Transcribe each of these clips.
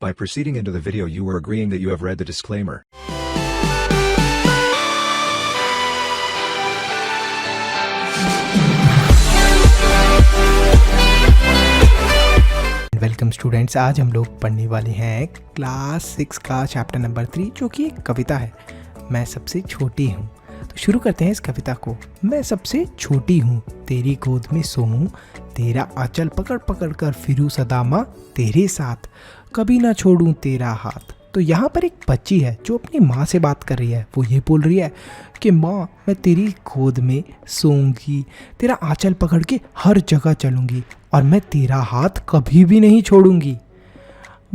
By proceeding into the video, you are agreeing that you have read the disclaimer. Welcome students, आज हम लोग पढ़ने वाले हैं क्लास 6 का चैप्टर नंबर 3 जो कि एक कविता है। मैं सबसे छोटी हूँ। तो शुरू करते हैं इस कविता को। मैं सबसे छोटी हूँ, तेरी गोद में सोऊं, तेरा आंचल पकड़ पकड़ कर फिरूं सदा माँ तेरे साथ, कभी ना छोड़ूं तेरा हाथ। तो यहाँ पर एक बच्ची है जो अपनी माँ से बात कर रही है। वो ये बोल रही है कि माँ, मैं तेरी गोद में सोऊंगी, तेरा आंचल पकड़ के हर जगह चलूंगी और मैं तेरा हाथ कभी भी नहीं छोड़ूंगी।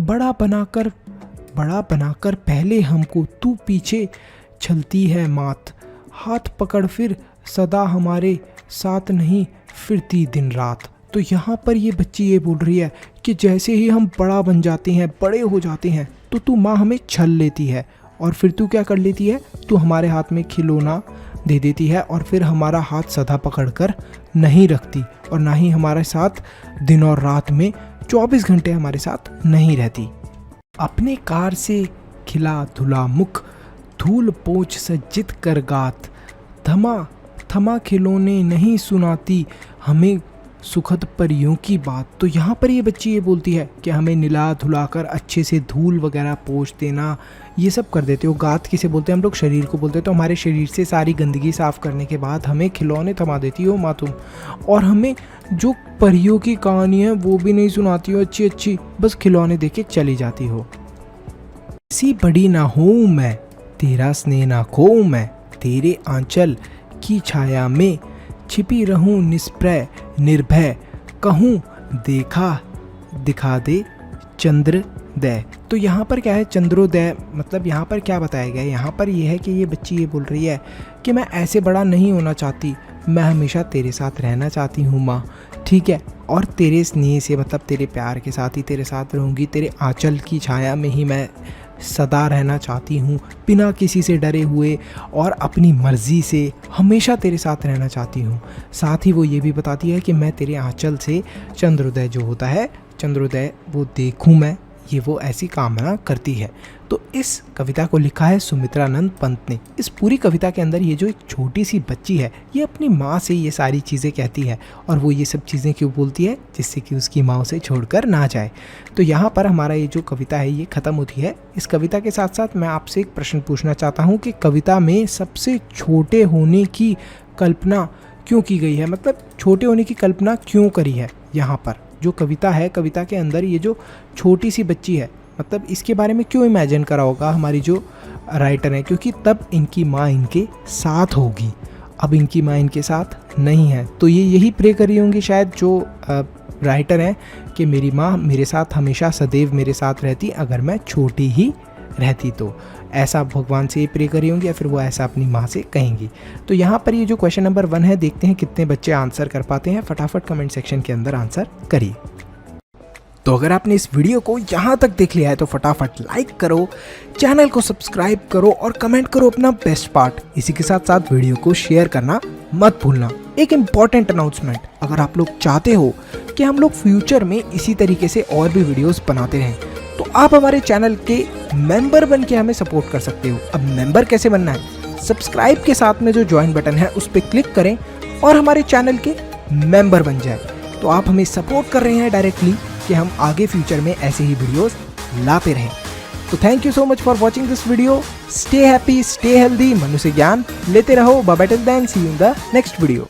बड़ा बनाकर पहले हमको तू पीछे चलती है मात, हाथ पकड़ फिर सदा हमारे साथ नहीं फिरती दिन रात। तो यहाँ पर ये बच्ची ये बोल रही है कि जैसे ही हम बड़े हो जाते हैं तो तू माँ हमें छल लेती है और फिर तू क्या कर लेती है, तू हमारे हाथ में खिलौना दे देती है और फिर हमारा हाथ सदा पकड़कर नहीं रखती और ना ही हमारे साथ दिन और रात में 24 घंटे हमारे साथ नहीं रहती। अपने कार से खिला धुला मुख, धूल पोंछ सज्जित कर गात, थमा खिलौने नहीं सुनाती हमें सुखद परियों की बात। तो यहाँ पर ये बच्ची ये बोलती है कि हमें निला धुला कर अच्छे से धूल वगैरह पोंछ देना, ये सब कर देते हो। गात किसे बोलते हैं हम लोग, शरीर को बोलते हैं। तो हमारे शरीर से सारी गंदगी साफ करने के बाद हमें खिलौने थमा देती हो माँ तुम, और हमें जो परियों की कहानी है वो भी नहीं सुनाती हो अच्छी, बस खिलौने दे के चली जाती हो। ऐसी बड़ी ना हूँ मैं, तेरा स्नेह ना खोऊं मैं, तेरे आंचल की छाया में छिपी रहूं निष्प्रय निर्भय, कहूँ दिखा दे चंद्रोदय। तो यहाँ पर क्या है चंद्रोदय, मतलब यहाँ पर क्या बताया गया है, यहाँ पर यह है कि ये बच्ची ये बोल रही है कि मैं ऐसे बड़ा नहीं होना चाहती, मैं हमेशा तेरे साथ रहना चाहती हूँ माँ, ठीक है, और तेरे स्नेह से मतलब तेरे प्यार के साथ ही तेरे साथ रहूँगी, तेरे आंचल की छाया में ही मैं सदा रहना चाहती हूँ, बिना किसी से डरे हुए और अपनी मर्ज़ी से हमेशा तेरे साथ रहना चाहती हूँ। साथ ही वो ये भी बताती है कि मैं तेरे आंचल से चंद्रोदय जो होता है, चंद्रोदय वो देखूँ मैं, ये वो ऐसी कामना करती है। तो इस कविता को लिखा है सुमित्रानंद पंत ने। इस पूरी कविता के अंदर ये जो एक छोटी सी बच्ची है ये अपनी माँ से ये सारी चीज़ें कहती है, और वो ये सब चीज़ें क्यों बोलती है, जिससे कि उसकी माँ उसे छोड़कर ना जाए। तो यहाँ पर हमारा ये जो कविता है ये ख़त्म होती है। इस कविता के साथ साथ मैं आपसे एक प्रश्न पूछना चाहता हूँ कि कविता में सबसे छोटे होने की कल्पना क्यों की गई है, मतलब छोटे होने की कल्पना क्यों करी है। यहाँ पर जो कविता है, कविता के अंदर ये जो छोटी सी बच्ची है, मतलब इसके बारे में क्यों इमेजिन करा होगा हमारी जो राइटर है, क्योंकि तब इनकी माँ इनके साथ होगी, अब इनकी माँ इनके साथ नहीं है। तो ये यही प्रे कर रही होंगी शायद जो राइटर हैं कि मेरी माँ मेरे साथ हमेशा सदैव मेरे साथ रहती अगर मैं छोटी ही रहती। तो ऐसा भगवान से प्रे करी होंगी या फिर वो ऐसा अपनी माँ से कहेंगी। तो यहाँ पर ये जो क्वेश्चन नंबर 1 है, देखते हैं कितने बच्चे आंसर कर पाते हैं। फटाफट कमेंट सेक्शन के अंदर आंसर करिए। तो अगर आपने इस वीडियो को यहाँ तक देख लिया है तो फटाफट लाइक करो, चैनल को सब्सक्राइब करो और कमेंट करो अपना बेस्ट पार्ट। इसी के साथ साथ वीडियो को शेयर करना मत भूलना। एक इम्पॉर्टेंट अनाउंसमेंट, अगर आप लोग चाहते हो कि हम लोग फ्यूचर में इसी तरीके से और भी वीडियोस बनाते रहें तो आप हमारे चैनल के मेंबर बन के हमें सपोर्ट कर सकते हो। अब मेंबर कैसे बनना है, सब्सक्राइब के साथ में जो ज्वाइन बटन है उस पर क्लिक करें और हमारे चैनल के मेंबर बन जाए। तो आप हमें सपोर्ट कर रहे हैं डायरेक्टली कि हम आगे फ्यूचर में ऐसे ही वीडियोस लाते रहें। तो thank you so much for watching this video. Stay happy, stay healthy, मनुष्य ज्ञान लेते रहो। Bye bye till then, see you in the next video.